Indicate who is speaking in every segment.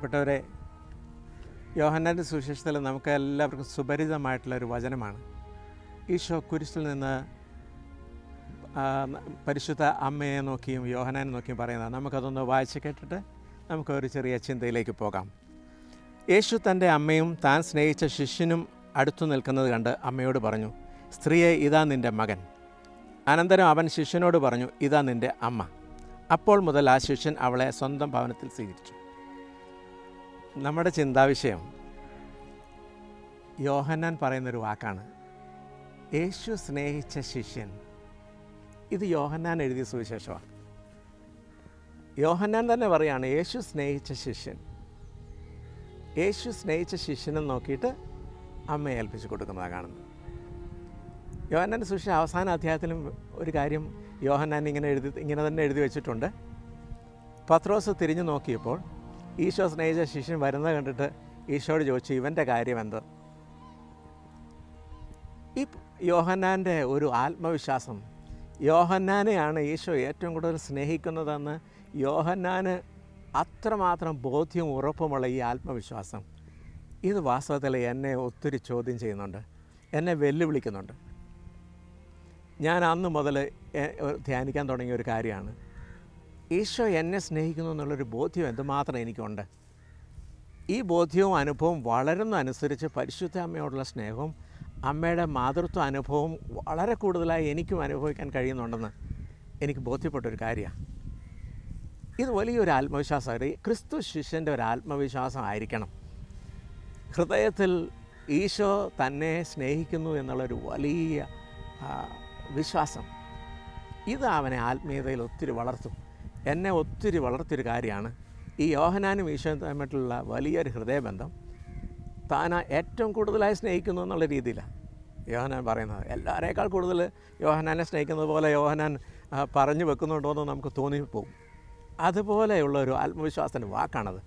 Speaker 1: പ്രിയപ്പെട്ടവരെ, യോഹന്നാൻ്റെ സുവിശേഷത്തിൽ നമുക്ക് എല്ലാവർക്കും സുപരിചിതമായിട്ടുള്ളൊരു വചനമാണ്. ഈശോ കുരിശിൽ നിന്ന് പരിശുദ്ധ അമ്മയെ നോക്കിയും യോഹന്നാനെ നോക്കിയും പറയുന്നത്. നമുക്കതൊന്ന് വായിച്ച് കേട്ടിട്ട് നമുക്കൊരു ചെറിയ ചിന്തയിലേക്ക് പോകാം. യേശു തൻ്റെ അമ്മയും താൻ സ്നേഹിച്ച ശിഷ്യനും അടുത്തു നിൽക്കുന്നത് കണ്ട് അമ്മയോട് പറഞ്ഞു, സ്ത്രീയെ, ഇതാ നിൻ്റെ മകൻ. അനന്തരം അവൻ ശിഷ്യനോട് പറഞ്ഞു, ഇതാ നിൻ്റെ അമ്മ. അപ്പോൾ മുതൽ ആ ശിഷ്യൻ അവളെ സ്വന്തം ഭവനത്തിൽ സ്വീകരിച്ചു. നമ്മുടെ ചിന്താവിഷയം യോഹന്നാൻ പറയുന്നൊരു വാക്കാണ്, യേശു സ്നേഹിച്ച ശിഷ്യൻ. ഇത് യോഹന്നാൻ എഴുതിയ സുവിശേഷമാണ്. യോഹന്നാൻ തന്നെ പറയാണ്, യേശു സ്നേഹിച്ച ശിഷ്യൻ. യേശു സ്നേഹിച്ച ശിഷ്യനെ നോക്കിയിട്ട് അമ്മയെ ഏൽപ്പിച്ച് കൊടുക്കുന്നതാണ് കാണുന്നത്. യോഹന്നാൻ്റെ സുവിശേഷം അവസാന അധ്യായത്തിലും ഒരു കാര്യം യോഹന്നാൻ ഇങ്ങനെ തന്നെ എഴുതി വെച്ചിട്ടുണ്ട്. പത്രോസ് തിരിഞ്ഞു നോക്കിയപ്പോൾ ഈശോ സ്നേഹിച്ച ശിഷ്യൻ വരുന്നത് കണ്ടിട്ട് ഈശോയോട് ചോദിച്ചു, ഇവൻ്റെ കാര്യം എന്ത്? ഈ യോഹന്നാൻ്റെ ഒരു ആത്മവിശ്വാസം, യോഹന്നാനെയാണ് ഈശോ ഏറ്റവും കൂടുതൽ സ്നേഹിക്കുന്നതെന്ന് യോഹന്നാന് അത്രമാത്രം ബോധ്യവും ഉറപ്പുമുള്ള ഈ ആത്മവിശ്വാസം, ഇത് വാസ്തവത്തിൽ എന്നെ ഒത്തിരി ചോദ്യം ചെയ്യുന്നുണ്ട്, എന്നെ വെല്ലുവിളിക്കുന്നുണ്ട്. ഞാൻ അന്ന് മുതൽ ധ്യാനിക്കാൻ തുടങ്ങിയ ഒരു കാര്യമാണ്, ഈശോ എന്നെ സ്നേഹിക്കുന്നു എന്നുള്ളൊരു ബോധ്യം എന്തുമാത്രം എനിക്കുണ്ട്. ഈ ബോധ്യവും അനുഭവവും വളരുന്നതനുസരിച്ച് പരിശുദ്ധ അമ്മയോടുള്ള സ്നേഹവും അമ്മയുടെ മാതൃത്വ അനുഭവവും വളരെ കൂടുതലായി എനിക്കും അനുഭവിക്കാൻ കഴിയുന്നുണ്ടെന്ന് എനിക്ക് ബോധ്യപ്പെട്ടൊരു കാര്യമാണ്. ഇത് വലിയൊരു ആത്മവിശ്വാസമാണ്. ക്രിസ്തു ശിഷ്യൻ്റെ ഒരു ആത്മവിശ്വാസമായിരിക്കണം. ഹൃദയത്തിൽ ഈശോ തന്നെ സ്നേഹിക്കുന്നു എന്നുള്ളൊരു വലിയ വിശ്വാസം, ഇത് അവനെ ആത്മീയതയിൽ ഒത്തിരി വളർത്തും. എന്നെ ഒത്തിരി വളർത്തിയൊരു കാര്യമാണ് ഈ യോഹന്നാനും ഈശോയും തമ്മിലുള്ള വലിയൊരു ഹൃദയബന്ധം. താൻ ഏറ്റവും കൂടുതലായി സ്നേഹിക്കുന്നു എന്നുള്ള രീതിയിലാണ് യോഹന്നാൻ പറയുന്നത്. എല്ലാവരേക്കാൾ കൂടുതൽ യോഹന്നാനെ സ്നേഹിക്കുന്നത് പോലെ യോഹന്നാൻ പറഞ്ഞു വെക്കുന്നുണ്ടോ എന്ന് നമുക്ക് തോന്നിപ്പോകും. അതുപോലെയുള്ളൊരു ആത്മവിശ്വാസത്തിൻ്റെ വാക്കാണത്.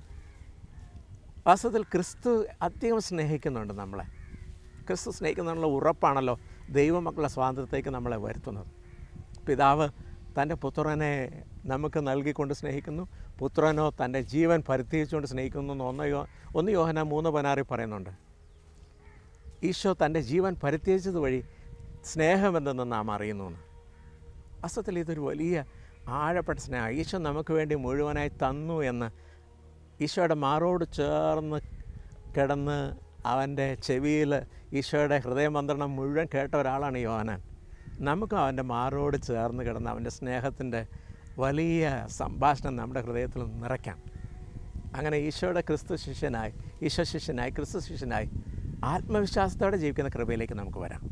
Speaker 1: വാസ്തവത്തിൽ ക്രിസ്തു അധികം സ്നേഹിക്കുന്നുണ്ട് നമ്മളെ. ക്രിസ്തു സ്നേഹിക്കുന്നുള്ള ഉറപ്പാണല്ലോ ദൈവമക്കളുടെ സ്വാതന്ത്ര്യത്തേക്ക് നമ്മളെ വരുത്തുന്നത്. പിതാവ് തൻ്റെ പുത്രനെ നമുക്ക് നൽകിക്കൊണ്ട് സ്നേഹിക്കുന്നു, പുത്രനോ തൻ്റെ ജീവൻ പരിത്യജിച്ചുകൊണ്ട് സ്നേഹിക്കുന്നു എന്ന് ഒന്ന് യോഹന്നാൻ 3:16 പറയുന്നുണ്ട്. ഈശോ തൻ്റെ ജീവൻ പരിത്യജിച്ചത് വഴി സ്നേഹമെന്തെന്ന് നാം അറിയുന്നു എന്ന്. വാസ്തവത്തിൽ ഇതൊരു വലിയ ആഴപ്പെട്ട സ്നേഹം. ഈശോ നമുക്ക് വേണ്ടി മുഴുവനായി തന്നു എന്ന് ഈശോയുടെ മാറോട് ചേർന്ന് കിടന്ന് അവൻ്റെ ചെവിയിൽ ഈശോയുടെ ഹൃദയമന്ത്രണം മുഴുവൻ കേട്ട ഒരാളാണ് യോഹന്നാൻ. നമുക്കും അവൻ്റെ മാറോട് ചേർന്ന് കിടന്ന് അവൻ്റെ സ്നേഹത്തിൻ്റെ വലിയ സംഭാഷണം നമ്മുടെ ഹൃദയത്തിൽ നിറയ്ക്കാം. അങ്ങനെ ഈശോയുടെ ക്രിസ്തു ശിഷ്യനായി ക്രിസ്തു ശിഷ്യനായി ആത്മവിശ്വാസത്തോടെ ജീവിക്കുന്ന കൃപയിലേക്ക് നമുക്ക് വരാം.